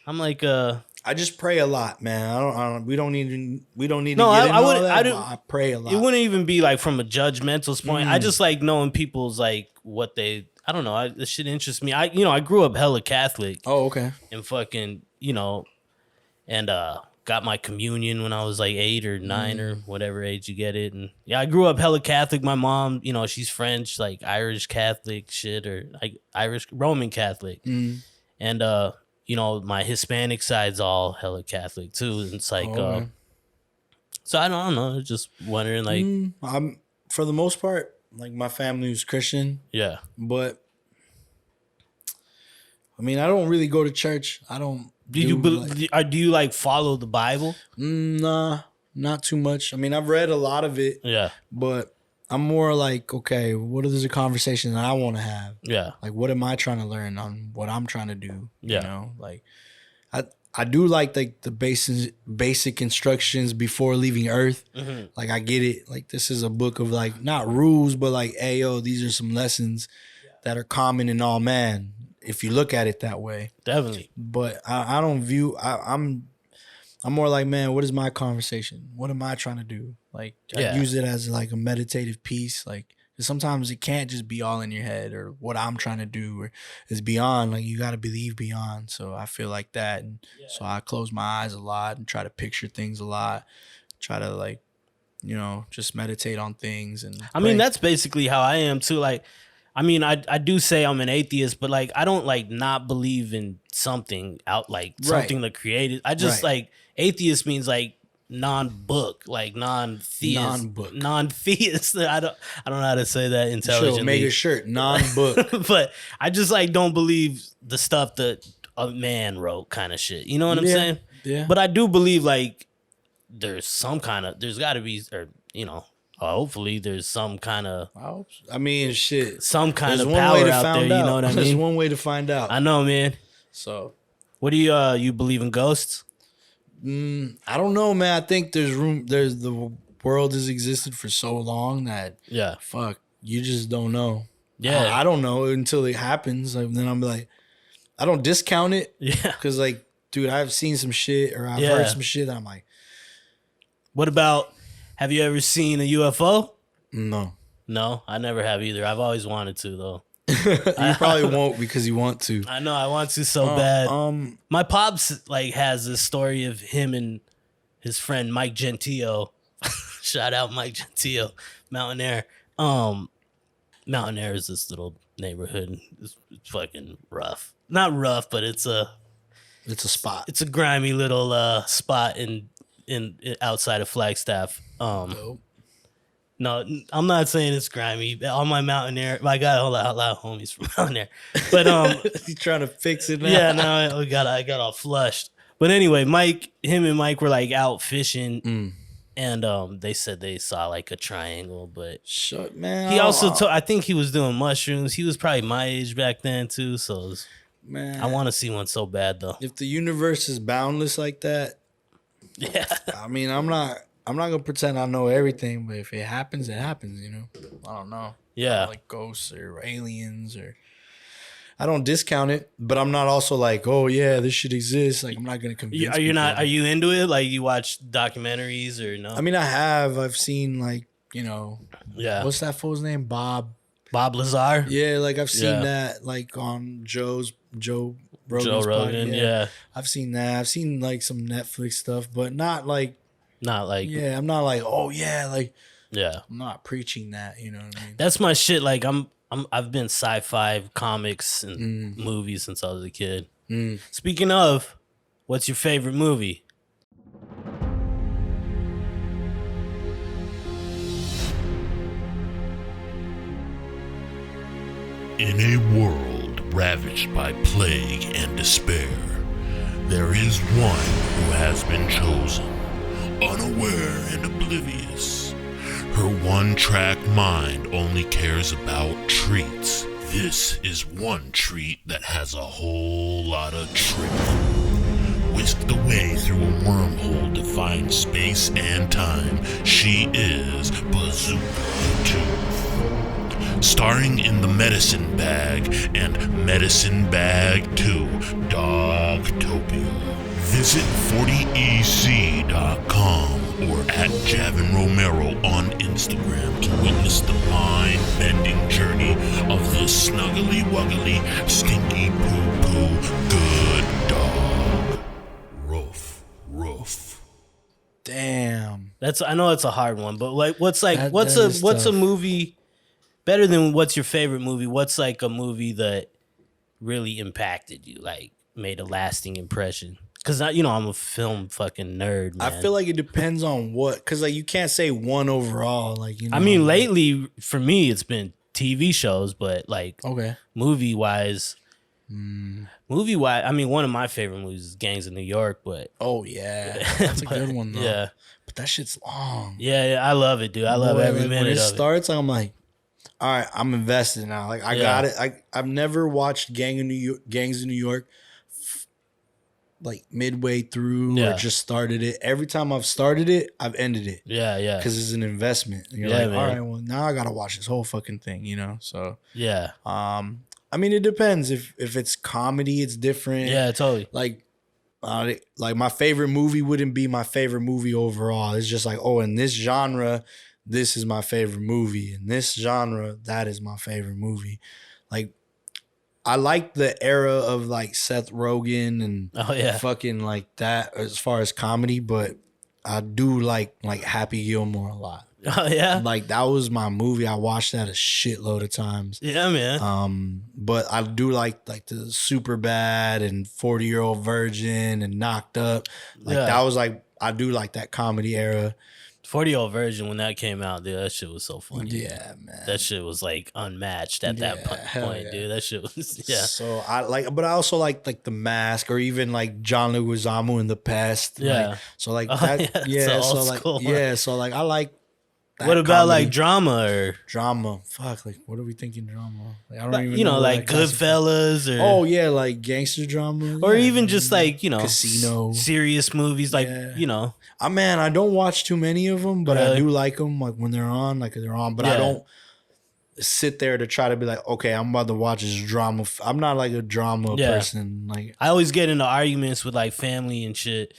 I'm like, I just pray a lot, man. We don't need to get into I pray a lot. It wouldn't even be like from a judgmental point. I just like knowing people's like what they. I don't know. This shit interests me. I grew up hella Catholic. Oh, okay. And fucking, and got my communion when I was like 8 or 9 or whatever age you get it. And yeah, I grew up hella Catholic. My mom, she's French, like Irish Catholic shit, or like Irish Roman Catholic. And my Hispanic side's all hella Catholic too. And it's like, so I don't know. Just wondering, like, I'm for the most part, like my family was Christian. Yeah, but I mean, I don't really go to church. I don't. Do you like follow the Bible? Nah, not too much. I mean, I've read a lot of it. Yeah, but I'm more like, okay, what is a conversation that I want to have? Yeah, like what am I trying to learn on what I'm trying to do? Yeah, like I do like the basic instructions before leaving Earth. Like I get it. Like this is a book of like not rules, but like, hey yo, these are some lessons that are common in all man. If you look at it that way, definitely. But I don't view. I'm more like, man, what is my conversation? What am I trying to do? Like I use it as like a meditative piece. Like 'cause sometimes it can't just be all in your head or what I'm trying to do or it's beyond. Like you got to believe beyond. So I feel like that, and so I close my eyes a lot and try to picture things a lot. Try to like, just meditate on things. And I mean that's basically how I am too. Like. I mean, I do say I'm an atheist, but like I don't like not believe in something something that created. I just like atheist means like non-book, like non-theist. Non-theist. I don't know how to say that intelligently. Sure, make a shirt, non-book. But I just like don't believe the stuff that a man wrote, kind of shit. You know what I'm saying? Yeah. But I do believe like there's got to be, or hopefully there's some kind of. I mean, shit. Some kind of power out there. You know what I mean? There's one way to find out. I know, man. So, what do you believe in ghosts? I don't know, man. I think there's room. The world has existed for so long that fuck, you just don't know. Yeah, I don't know until it happens. Like, then I'm like, I don't discount it. Yeah, because like, dude, I've seen some shit or I've heard some shit that I'm like, what about? Have you ever seen a UFO? No, I never have either. I've always wanted to though. You probably won't because you want to. I know I want to so bad. My pops like has this story of him and his friend Mike Gentile. Shout out Mike Gentile, Mountain Air. Mountain Air is this little neighborhood. It's fucking rough. Not rough, but it's a spot. It's a grimy little spot in outside of Flagstaff. No, I'm not saying it's grimy. All my Mountain Air, I got a lot of homies from Mountain Air, but you trying to fix it now? Yeah, no, I got all flushed. But anyway, him and Mike were like out fishing, and they said they saw like a triangle. But shut man. He also I think he was doing mushrooms. He was probably my age back then too. So man, I want to see one so bad though. If the universe is boundless like that, yeah. I mean, I'm not gonna pretend I know everything, but if it happens, it happens. I don't know. Yeah, like ghosts or aliens, or I don't discount it, but I'm not also like, oh yeah, this shit exists. Like I'm not gonna convince. Are you into it? Like you watch documentaries or no? I mean, I've seen like what's that fool's name? Bob Lazar. Yeah, like I've seen that like on Joe Rogan. Yeah, I've seen that. I've seen like some Netflix stuff, but not like. I'm not like, oh yeah, like yeah. I'm not preaching that, you know what I mean? That's my shit. Like I'm I've been sci-fi comics and movies since I was a kid. Speaking of, what's your favorite movie? In a world ravaged by plague and despair, there is one who has been chosen, unaware and oblivious. Her one-track mind only cares about treats. This is one treat that has a whole lot of truth. Whisked away through a wormhole to find space and time, she is Bazooka Tooth. Starring in The Medicine Bag and Medicine Bag 2, Dogtopia. Visit 40ec.com or at Javin Romero on Instagram to witness the mind-bending journey of the snuggly-wuggly, stinky poo-poo good dog. Roof, roof. Damn. I know it's a hard one, but like, what's That a is tough. movie better than what's your favorite movie? What's like a movie that really impacted you, like made a lasting impression? Because I'm a film fucking nerd, man. I feel like it depends on what, because like you can't say one overall. Like I mean, lately for me, it's been TV shows, but like Okay. movie wise, I mean, one of my favorite movies is Gangs of New York, but Oh yeah, that's a good one though. yeah, But that shit's long. yeah, I love it, dude. I love Boy, every like, minute when it of starts, I'm like, all right, I'm invested now. Like I got it. I've never watched Gangs of New York like midway through or just started it. Every time I've started it, I've ended it. Yeah. Because it's an investment. And you're Yeah, like, man. all right, well now I gotta watch this whole fucking thing, So Yeah. I mean it depends. If it's comedy, it's different. Yeah, totally. Like my favorite movie wouldn't be my favorite movie overall. It's just like, oh, in this genre, this is my favorite movie. In this genre, that is my favorite movie. Like, I like the era of like Seth Rogen and fucking like that as far as comedy, but I do like Happy Gilmore a lot. Oh yeah. Like that was my movie. I watched that a shitload of times. Yeah, man. But I do like the Super Bad and 40-Year-Old Virgin and Knocked Up. Like that was like I do like that comedy era. 40-Year-Old Virgin, when that came out, dude, that shit was so funny. Yeah, man. That shit was like unmatched at that point, dude. That shit was So I like, but I also like The Mask or even like John Leguizamo in The Pest. Yeah. Like, so like that. Yeah. So like So like I like. What about comedy. like drama or drama? Fuck, like what are we thinking drama? Like, I don't even know. Like Goodfellas or like gangster drama, or even just like Casino, serious movies, like I don't watch too many of them, but I do like them. Like when they're on, but I don't sit there to try to be like, okay, I'm about to watch this drama. I'm not like a drama person. Like I always get into arguments with like family and shit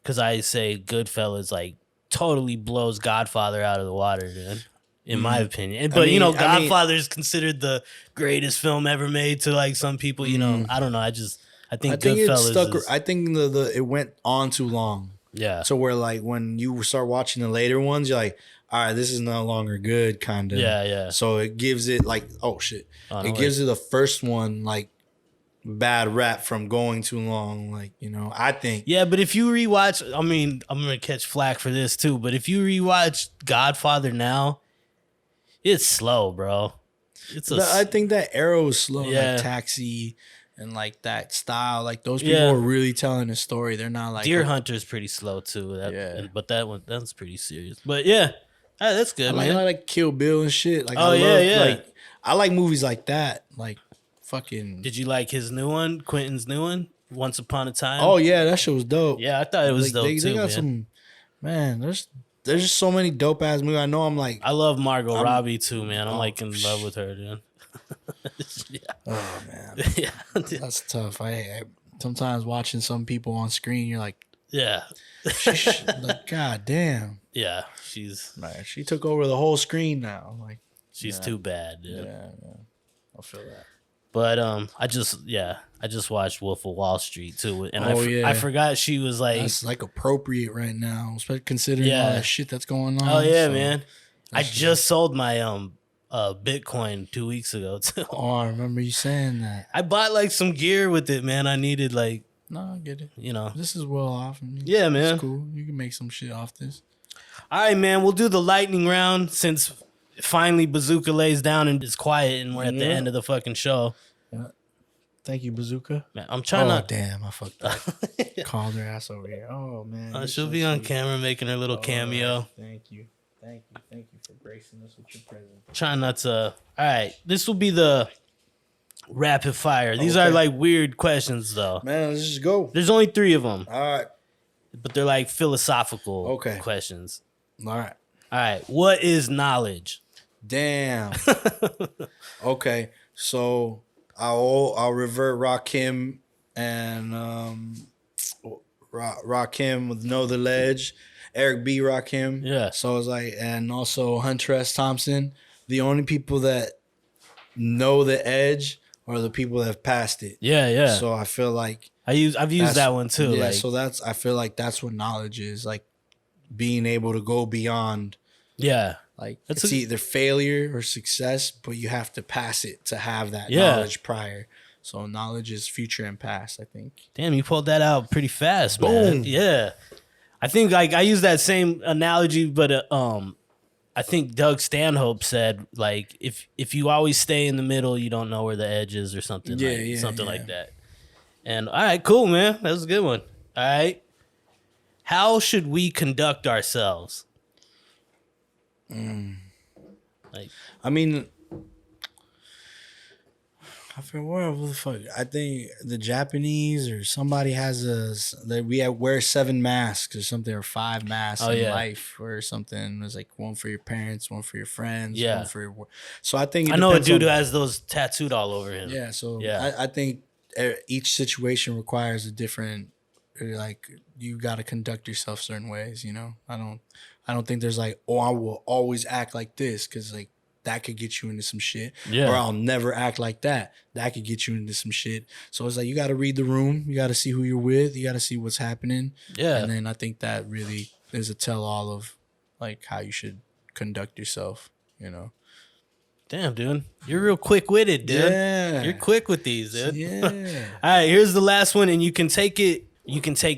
because I say Goodfellas like totally blows Godfather out of the water, dude. In my opinion. But Godfather is considered the greatest film ever made to like some people, I don't know. I think Goodfellas I think it went on too long. Yeah. So where like when you start watching the later ones, you're like, all right, this is no longer good, kind of. Yeah. So it gives it like, oh shit. It gives it the first one like bad rap from going too long, like I think. Yeah, but if you rewatch, I mean, I'm gonna catch flack for this too, but if you rewatch Godfather now, it's slow, bro. I think that era was slow, Yeah. like Taxi and like that style. Like those people are really telling a story. They're not like Deer Hunter's pretty slow too. But that's pretty serious. But yeah, that's good, man. I like Kill Bill and shit. Like like I like movies like that. Like fucking. Did you like his new one, Quentin's new one, Once Upon a Time? Oh yeah, that shit was dope. Yeah, I thought it was dope too. They got some There's just so many dope ass movies. I know I'm like. I love Margot Robbie too, man. I'm like in love with her, dude. Oh man, Yeah, that's tough. I sometimes watching some people on screen, you're like, yeah, like God damn. Yeah, she took over the whole screen now. Like she's too bad, dude. Yeah, I feel that. But I just watched Wolf of Wall Street too, and I forgot she was like that's like appropriate right now, especially considering all that shit that's going on. Oh yeah, man. I just sold my Bitcoin 2 weeks ago too. Oh, I remember you saying that. I bought like some gear with it, man. I needed like, No, I get it. you know. This is well off. Yeah, man. It's cool. You can make some shit off this. All right, man. We'll do the lightning round since finally Bazooka lays down and it's quiet and we're at the end of the fucking show. Yeah. Thank you, Bazooka. Man, I'm trying Oh, to. damn. I fucked up. Called her ass over here. Oh, man. She'll be on camera making her little cameo. Thank you. Thank you for gracing us with your presence. Trying not to. All right, this will be the rapid fire. These are like weird questions, though. Man, let's just go. There's only 3 of them, All right. but they're like philosophical questions. All right. All right, what is knowledge? Damn. Okay. So I'll revert Rakim and Rakim with Know the Ledge. Eric B. Rakim. Yeah. So it's like, and also Huntress Thompson. The only people that know the edge are the people that have passed it. Yeah, yeah. So I feel like I've used that one too. Yeah. Like, So I feel like that's what knowledge is, like being able to go beyond. yeah. Like That's it's either failure or success, but you have to pass it to have that Yeah. knowledge prior. So knowledge is future and past, I think. Damn, you pulled that out pretty fast, man. Boom. Yeah. I think like I use that same analogy, but I think Doug Stanhope said like if you always stay in the middle, you don't know where the edge is or something. Something like that. And all right, cool, man. That was a good one. All right. How should we conduct ourselves? Like, I mean, I feel what the fuck. I think the Japanese or somebody has wear 7 masks or something, or 5 masks in life or something. There's like one for your parents, one for your friends, one for your. So I think I know a dude who has those tattooed all over him. Yeah, so I think each situation requires a different. Like you got to conduct yourself certain ways. You know, I don't think there's like, oh, I will always act like this, because like that could get you into some shit. Yeah. Or I'll never act like that. That could get you into some shit. So it's like you got to read the room. You got to see who you're with. You got to see what's happening. Yeah. And then I think that really is a tell-all of like how you should conduct yourself. You know. Damn, dude. You're real quick-witted, dude. Yeah. You're quick with these, dude. Yeah. All right, here's the last one, and you can take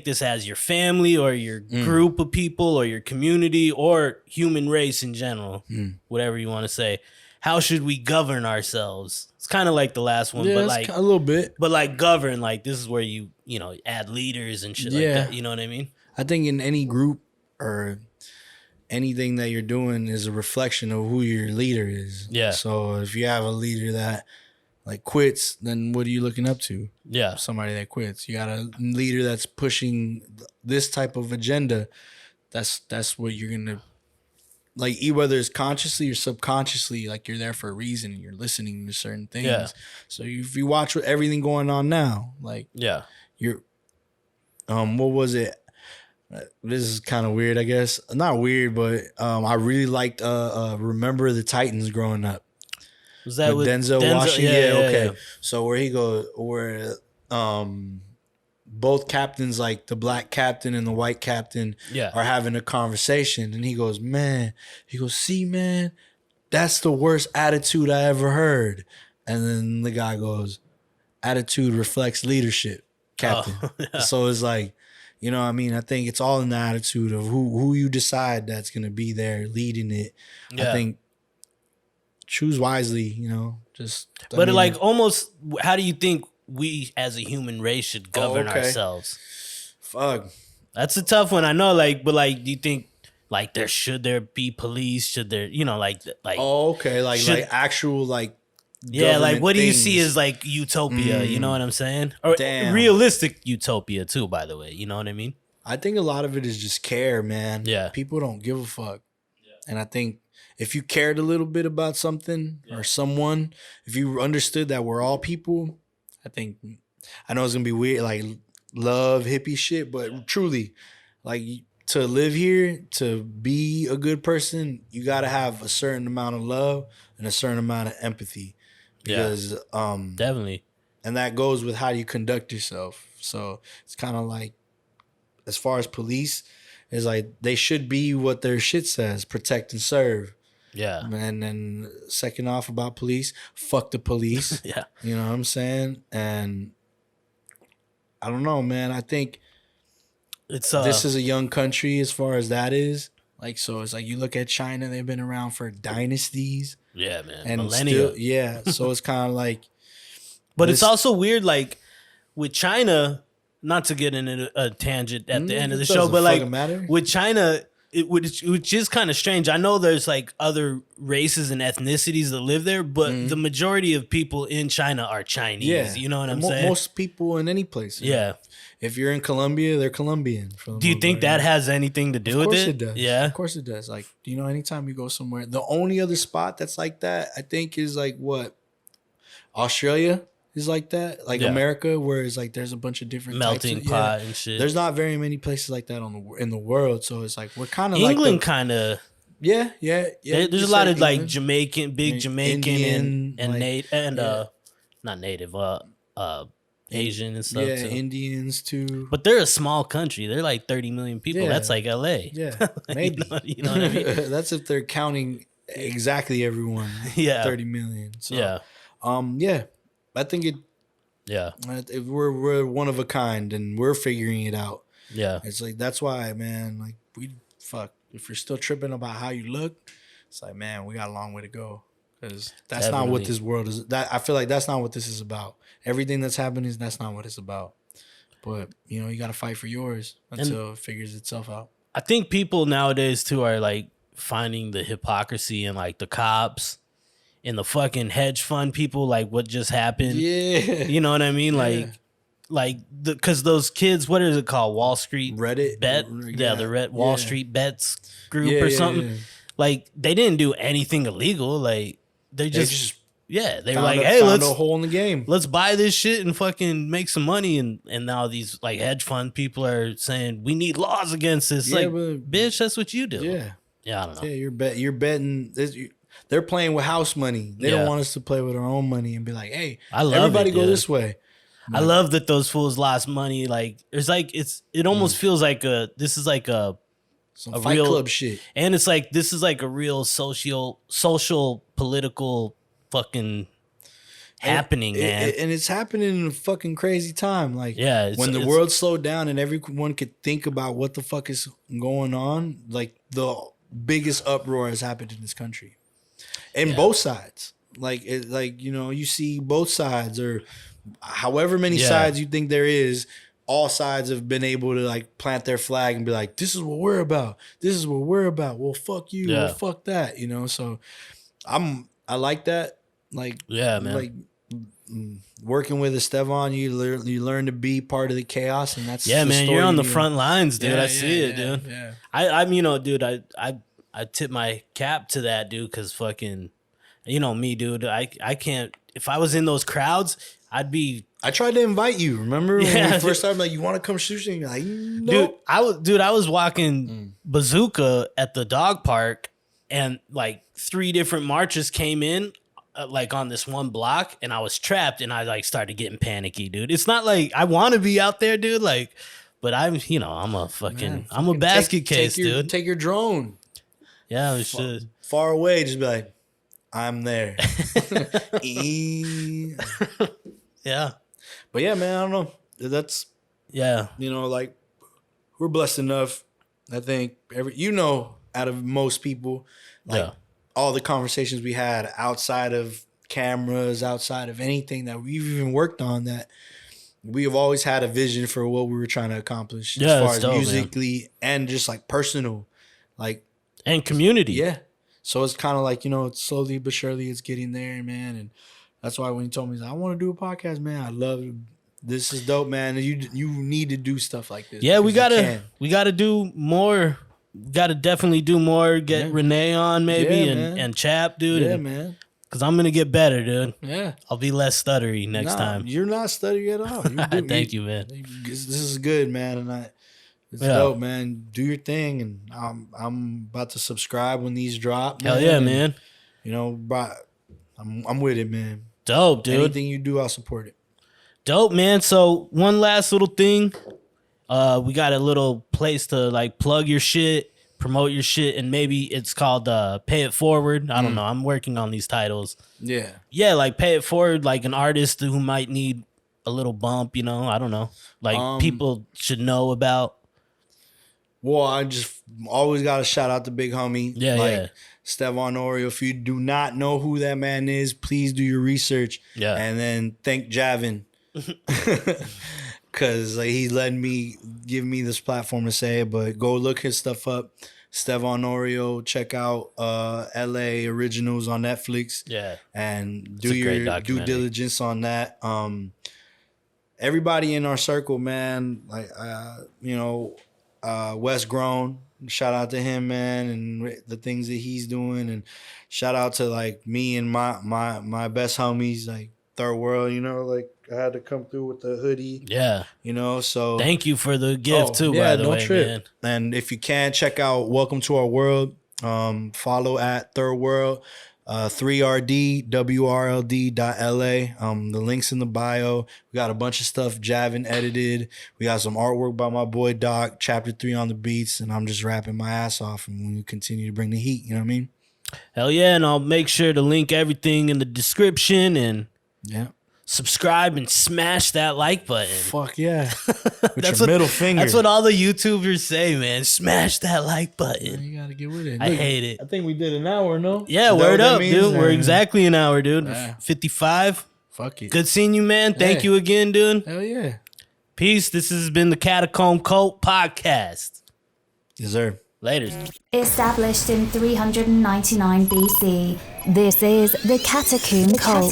this as your family or your group of people or your community or human race in general, whatever you want to say. How should we govern ourselves? It's kind of like the last one, but like a little bit. But like govern, like this is where you add leaders and shit like that. You know what I mean? I think in any group or anything that you're doing is a reflection of who your leader is. Yeah. So if you have a leader that like quits, then what are you looking up to? Yeah. Somebody that quits. You got a leader that's pushing this type of agenda. That's what you're gonna like. Whether it's consciously or subconsciously, like you're there for a reason and you're listening to certain things. Yeah. So if you watch everything going on now, like you're what was it? This is kind of weird, I guess. Not weird, but I really liked Remember the Titans growing up. Was that with Denzel Washington? Yeah. So where he goes, where both captains, like the black captain and the white captain, are having a conversation, and he goes, see, man, that's the worst attitude I ever heard. And then the guy goes, attitude reflects leadership, captain. So it's like, you know what I mean? I think it's all in the attitude of who you decide that's going to be there leading it. I think choose wisely, you know, But almost, how do you think we as a human race should govern ourselves? Fuck. That's a tough one. I know, like, but like, do you think like should there be police? Should there, like like actual like. Yeah, like what do you things. see as like utopia? You know what I'm saying? Or realistic utopia too, by the way. You know what I mean? I think a lot of it is just care, man. Yeah. People don't give a fuck. Yeah. And I think if you cared a little bit about something or someone, if you understood that we're all people, I know it's gonna be weird, like love hippie shit, but truly, like to live here, to be a good person, you gotta have a certain amount of love and a certain amount of empathy. Because definitely. And that goes with how you conduct yourself. So it's kind of like, as far as police, it's like they should be what their shit says, protect and serve. Yeah. And then second off about police, fuck the police. Yeah. You know what I'm saying? And I don't know, man. I think It's this is a young country as far as that is. Like, so it's like you look at China, they've been around for dynasties. Yeah, man. And Millennia. still, yeah. So it's kind of like. But it's also weird, like, with China, not to get into a tangent at the end of the show, but like with China, which is kind of strange. I know there's like other races and ethnicities that live there, but the majority of people in China are Chinese. Yeah. You know what I'm saying? Most people in any place. Yeah. If you're in Colombia, they're Colombian. Do you think that has anything to do with it? Of course it does. Yeah. Of course it does. Like, you know, anytime you go somewhere, the only other spot that's like that, I think, is like what? Australia is like that. Like America, where it's like there's a bunch of different melting types of, pot and shit. There's not very many places like that in the world. So it's like we're kind of England like kind of. Yeah. There's a lot of like Jamaican, big Jamaican Indian, and like, native and not native, Asian and stuff. Yeah, too. Indians too. But they're a small country. They're like 30 million people. Yeah. That's like LA. Yeah, maybe. you know what I mean? That's if they're counting exactly everyone. Yeah. 30 million. So, yeah. Yeah. I think Yeah. we're one of a kind and we're figuring it out. Yeah. It's like, that's why, man, like if you're still tripping about how you look, it's like, man, we got a long way to go. Because that's not what this world is. I feel like that's not what this is about. Everything that's happening that's not what it's about. But, you know, you got to fight for yours until it figures itself out. I think people nowadays too are like finding the hypocrisy in like the cops and the fucking hedge fund people, like what just happened. Yeah. You know what I mean? Like because those kids, what is it called? Wall Street Reddit Bet? Yeah, the Wall Street Bets group or something. Yeah. Like they didn't do anything illegal. Like they just they were like, hey, found let's a hole in the game. Let's buy this shit and fucking make some money. And now these like hedge fund people are saying we need laws against this. Yeah, like, but, bitch, that's what you do. Yeah, I don't know. Yeah, you're betting. They're playing with house money. They don't want us to play with our own money and be like, hey, everybody go this way. I love that those fools lost money. Like it's like it almost feels like this is like some a Fight real Club shit. And it's like this is like a real social political fucking happening, man. And it's happening in a fucking crazy time. Like when the world slowed down and everyone could think about what the fuck is going on, like the biggest uproar has happened in this country. And both sides. Like you know, you see both sides or however many sides you think there is, all sides have been able to like plant their flag and be like, this is what we're about. This is what we're about. Well, fuck you. Well, fuck that. You know, so I like that. Like, yeah, man. Like working with Estevan, you learn to be part of the chaos, and that's man. You're on the front lines, dude. I see it, yeah, dude. Yeah. I'm you know, dude. I tip my cap to that, dude, because fucking, you know me, dude. I can't. If I was in those crowds, I'd be. I tried to invite you. Remember when we first started? Like, you want to come shoot? And you're like, no. Dude, I was walking Bazooka at the dog park, and like 3 different marches came in, like on this one block, and I was trapped, and I like started getting panicky, dude. It's not like I want to be out there, dude. Like, but I'm a basket case, dude. Take your drone. Yeah, we should. Far away, just be like, I'm there. Yeah. But yeah, man, I don't know. That's you know, like we're blessed enough. I think out of most people, like all the conversations we had outside of cameras, outside of anything that we've even worked on, that we have always had a vision for what we were trying to accomplish as far as musically and just like personal, like and community. Yeah. So it's kind of like, you know, slowly but surely it's getting there, man. And that's why when he told me, I want to do a podcast, man, I love it. This is dope, man. You need to do stuff like this. Yeah, we gotta do more. Gotta definitely do more. Get Renee on maybe and Chap, dude. Yeah, man. Cause I'm gonna get better, dude. Yeah, I'll be less stuttery next time. You're not stuttery at all. Thank you, man. This is good, man, and it's dope, man. Do your thing, and I'm about to subscribe when these drop. Hell yeah, man. You know, I'm with it, man. Dope, dude. Anything you do, I'll support it. Dope, man. So one last little thing. We got a little place to like plug your shit, promote your shit, and maybe it's called Pay It Forward. I don't know. I'm working on these titles. Yeah. Yeah, like Pay It Forward, like an artist who might need a little bump, you know? I don't know. Like people should know about. Well, I just always got to shout out the big homie. Yeah, like Stevon Oreo. If you do not know who that man is, please do your research. Yeah. And then thank Javin. Because like, he's letting me give me this platform to say it, but go look his stuff up. Stevon Oreo, check out LA Originals on Netflix. Yeah. And do your due diligence on that. Everybody in our circle, man, like Wes Grown, shout out to him, man, and the things that he's doing, and shout out to like me and my best homies, like Third World, you know, like I had to come through with the hoodie. Yeah. You know, so thank you for the gift too, by the way, man. And if you can, check out Welcome to Our World. Follow at Third World, 3rdwrld.la. The link's in the bio. We got a bunch of stuff Javin edited. We got some artwork by my boy Doc, Chapter 3 on the beats, and I'm just rapping my ass off, and we continue to bring the heat, you know what I mean? Hell yeah, and I'll make sure to link everything in the description, and subscribe and smash that like button. Fuck yeah. With your middle finger. That's what all the YouTubers say, man. Smash that like button. You gotta get with it. I hate it. I think we did an hour, no? Yeah, word up, dude. We're exactly an hour, dude. 55. Fuck it. Good seeing you, man. Thank you again, dude. Hell yeah. Peace. This has been the Catacomb Cult Podcast. Yes, sir. Later. Established in 399 BC, this is the Catacomb Cult.